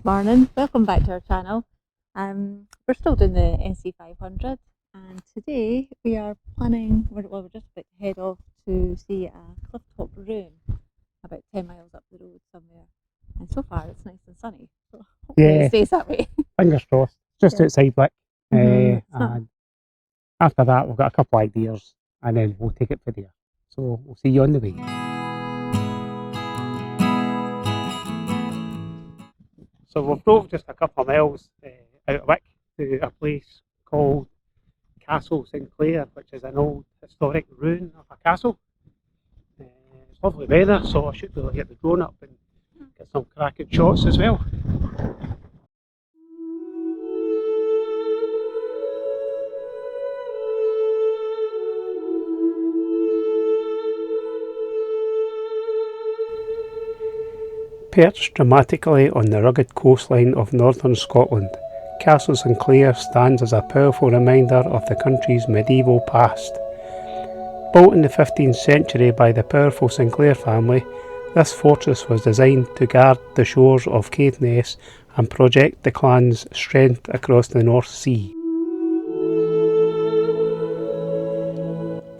Morning, welcome back to our channel. We're still doing the NC500 and today we are planning, we're just about to head off to see a clifftop ruin about 10 miles up the road somewhere, and so far it's nice and sunny, so hopefully it stays that way. Fingers crossed. Just outside Wick. And after that we've got a couple of ideas and then we'll take it from there. So we'll see you on the way. So we've drove just a couple of miles out of Wick to a place called Castle Sinclair, which is an old historic ruin of a castle. It's lovely weather, so I should be able to get the drone up and get some cracking shots as well. Perched dramatically on the rugged coastline of northern Scotland, Castle Sinclair stands as a powerful reminder of the country's medieval past. Built in the 15th century by the powerful Sinclair family, this fortress was designed to guard the shores of Caithness and project the clan's strength across the North Sea.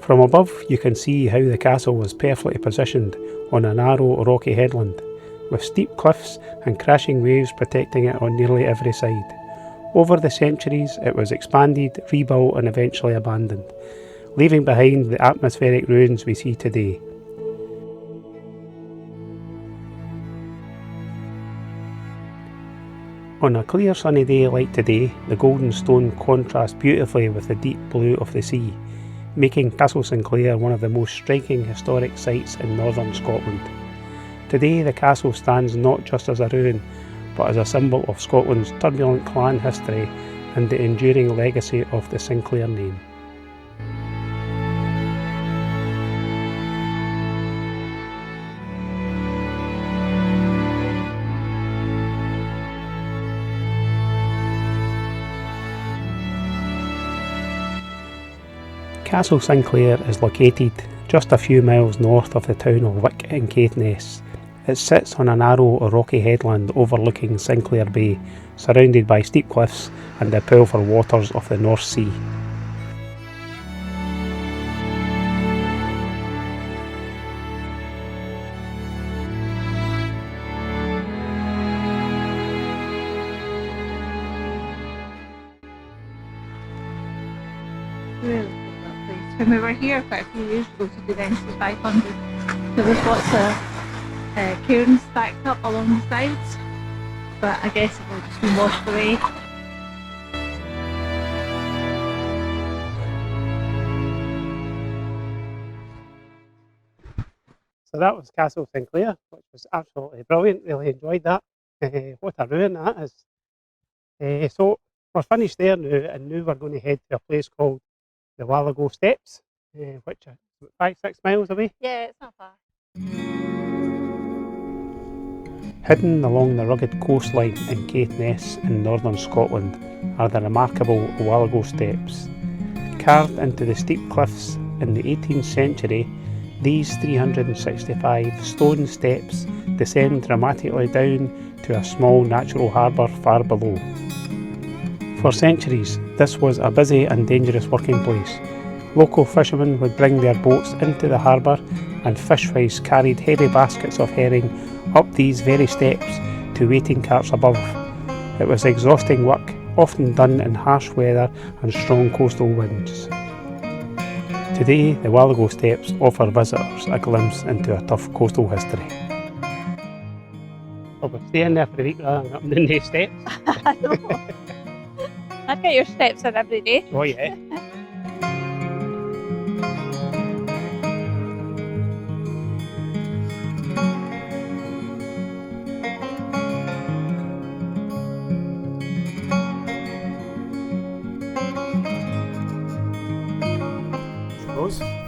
From above you can see how the castle was perfectly positioned on a narrow rocky headland, with steep cliffs and crashing waves protecting it on nearly every side. Over the centuries it was expanded, rebuilt and eventually abandoned, leaving behind the atmospheric ruins we see today. On a clear sunny day like today, the golden stone contrasts beautifully with the deep blue of the sea, making Castle Sinclair one of the most striking historic sites in northern Scotland. Today the castle stands not just as a ruin, but as a symbol of Scotland's turbulent clan history and the enduring legacy of the Sinclair name. Castle Sinclair is located just a few miles north of the town of Wick in Caithness. It sits on a narrow rocky headland overlooking Sinclair Bay, surrounded by steep cliffs and the powerful waters of the North Sea. Really love that place. When we were here quite a few years ago to do the NC500, there was lots of cairns stacked up along the sides, but I guess it will just be washed away. So that was Castle Sinclair, which was absolutely brilliant. Really enjoyed that. What a ruin that is. So we're finished there now, and now we're going to head to a place called the Whaligoe Steps, which are 5-6 miles away. Yeah, it's not far. Hidden along the rugged coastline in Caithness in northern Scotland are the remarkable Whaligoe Steps. Carved into the steep cliffs in the 18th century, these 365 stone steps descend dramatically down to a small natural harbour far below. For centuries, this was a busy and dangerous working place. Local fishermen would bring their boats into the harbour, and fishwives carried heavy baskets of herring up these very steps to waiting carts above. It was exhausting work, often done in harsh weather and strong coastal winds. Today, the Whaligoe Steps offer visitors a glimpse into a tough coastal history. Well, we're staying there for a week rather than up in the steps. I know. I'd get your steps in every day. Oh yeah.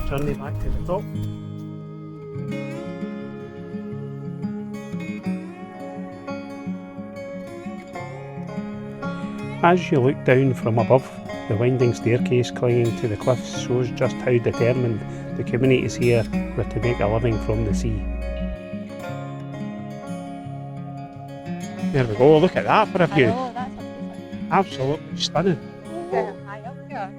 Journey back to the top. As you look down from above, the winding staircase clinging to the cliffs shows just how determined the communities here were to make a living from the sea. There we go, look at that for a I view. know, that's amazing. Absolutely stunning. Look how high up here.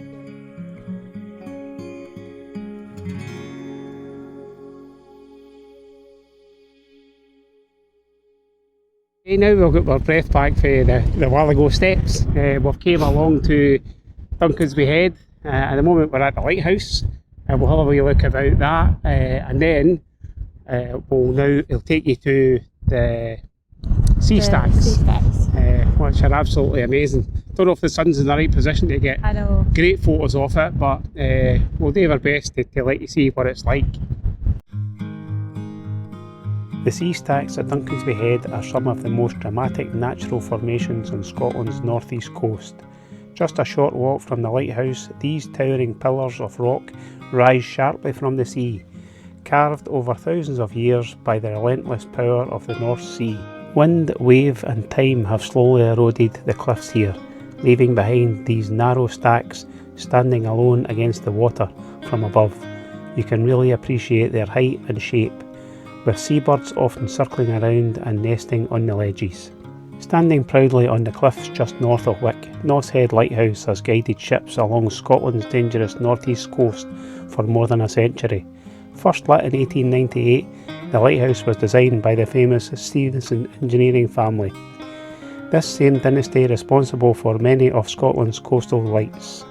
Okay, now we've got our breath back for the Whaligoe Steps. We've came along to Duncansby Head. At the moment we're at the lighthouse. We'll have a wee look about that, and then it'll take you to the sea stacks, Sea stacks. which are absolutely amazing. Don't know if the sun's in the right position to get I know. great photos of it, but we'll do our best to let you see what it's like. The sea stacks at Duncansby Head are some of the most dramatic natural formations on Scotland's northeast coast. Just a short walk from the lighthouse, these towering pillars of rock rise sharply from the sea, carved over thousands of years by the relentless power of the North Sea. Wind, wave and time have slowly eroded the cliffs here, leaving behind these narrow stacks standing alone against the water from above. You can really appreciate their height and shape, with seabirds often circling around and nesting on the ledges. Standing proudly on the cliffs just north of Wick, Knoss Head Lighthouse has guided ships along Scotland's dangerous northeast coast for more than a century. First lit in 1898, the lighthouse was designed by the famous Stevenson engineering family. This same dynasty responsible for many of Scotland's coastal lights.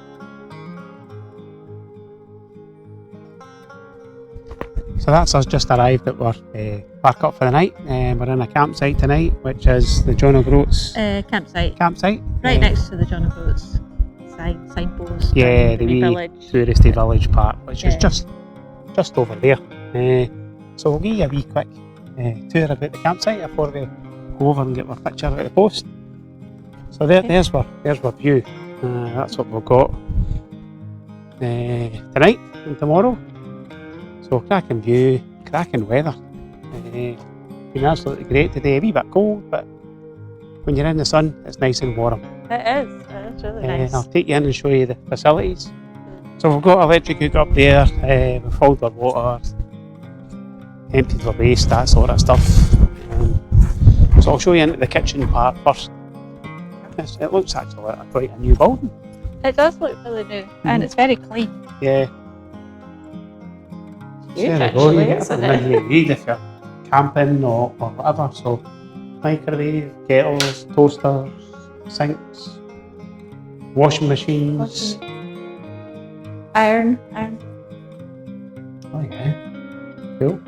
So that's us just arrived at our park up for the night. We're in a campsite tonight, which is the John O'Groats Campsite. Right next to the John O'Groats signpost. Yeah, the wee touristy village part, which is just over there. So we'll give you a wee quick tour about the campsite before we go over and get our picture out of the post. So there's our view. That's what we've got tonight and tomorrow. So cracking view, cracking weather. Been absolutely great today. A wee bit cold, but when you're in the sun, it's nice and warm. It is really nice. I'll take you in and show you the facilities. So we've got electric hook up there, we've filled our water, emptied our waste, that sort of stuff. So I'll show you into the kitchen part first. It looks actually like quite a new building. It does look really new, and it's very clean. Yeah. Huge, There we go, you actually, get isn't everything you need if you're camping or whatever. So microwave, kettles, toasters, sinks, washing machines. Iron. Oh yeah, cool.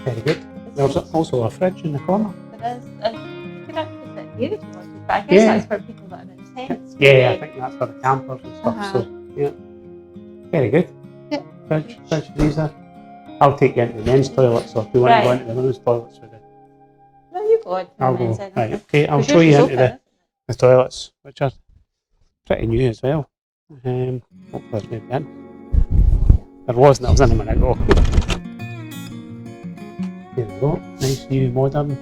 Very good. There's also a fridge in the corner. It is. You could actually sit here if you wanted, but I guess that's for people that are in tents. Yeah, I think that's for the campers and stuff. So yeah, very good. Yeah. Fridge, freezer. I'll take you into the men's toilet, so if you want to go into the women's toilets with it. No, you go into I'll the men's go. anyway. Right, okay, I'll show you into the toilets, which are pretty new as well. Hopefully there's maybe in. There wasn't, I was in a minute ago. There we go, nice new modern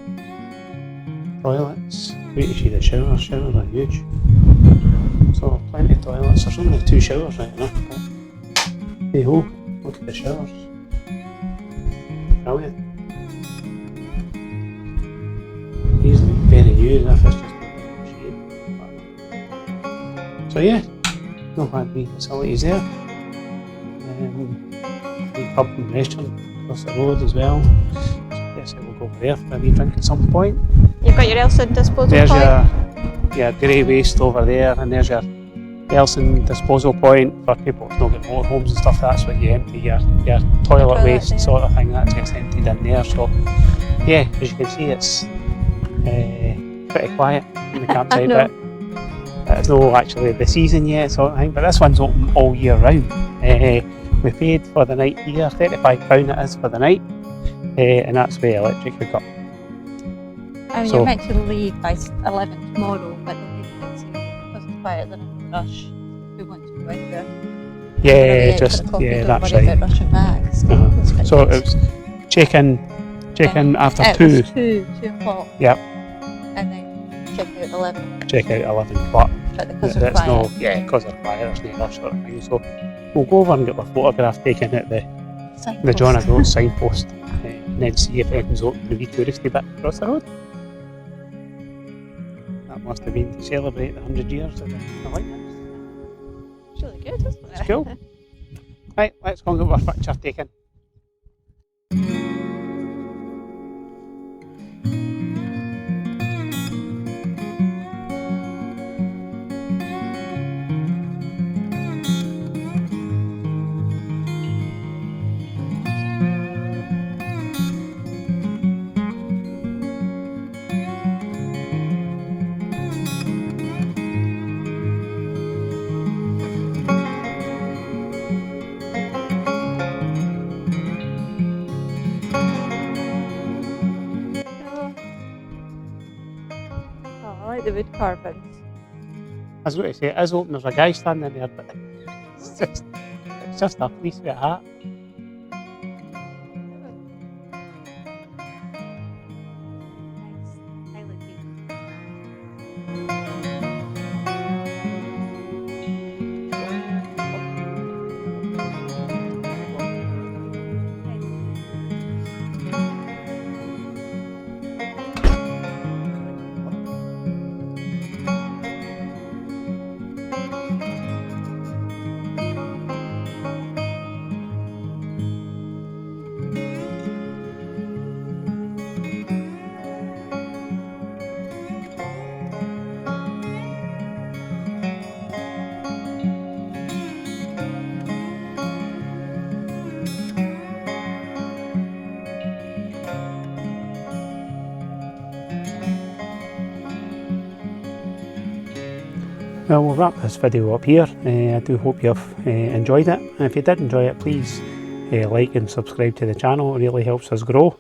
toilets. Wait to see the showers, showers are huge. So plenty of toilets, there's only 2 showers right now. Hey ho, look at the showers. Brilliant. These look very new, as if it's just a shape. So yeah, no bad wee facilities there. Wee pub and restaurant across the road as well. So I guess we'll go over there for a wee drink at some point. You've got your Elson disposal There's point. your grey waste over there, and there's your Elson disposal point for people who've not got motorhomes and stuff. That's where you empty your toilet waste there. Sort of thing. That gets emptied in there. So yeah, as you can see, it's pretty quiet in the campsite bit. It's not actually the season yet, sort of thing, but this one's open all year round. We paid for the night here, £35 it is for the night, and that's with electric hookup. I mean, you're meant to leave by 11 tomorrow, but because it's quieter than a rush, we want to go in there. Yeah, that's right. Rushing back. So it was check in after 2. 2 o'clock. Yep. And then check out 11. Check out 11, but because they're quiet. Because they're quiet, there's no rush sort of thing. So we'll go over and get our photograph taken at the John O'Groats signpost, and then see if anything's open the wee touristy bit across the road. must have been to celebrate the 100 years of the lighthouse. It's really good, isn't it? It's cool. Right, let's go and get our picture taken. Oh, I like the wood carvings. I was going to say, it is open, there's a guy standing there, but it's just a fleece with a hat. Nice. I like Well, we'll wrap this video up here. I do hope you've enjoyed it. And if you did enjoy it, please like and subscribe to the channel. It really helps us grow.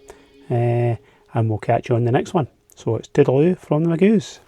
And we'll catch you on the next one. So it's toodaloo from the Mcgoos.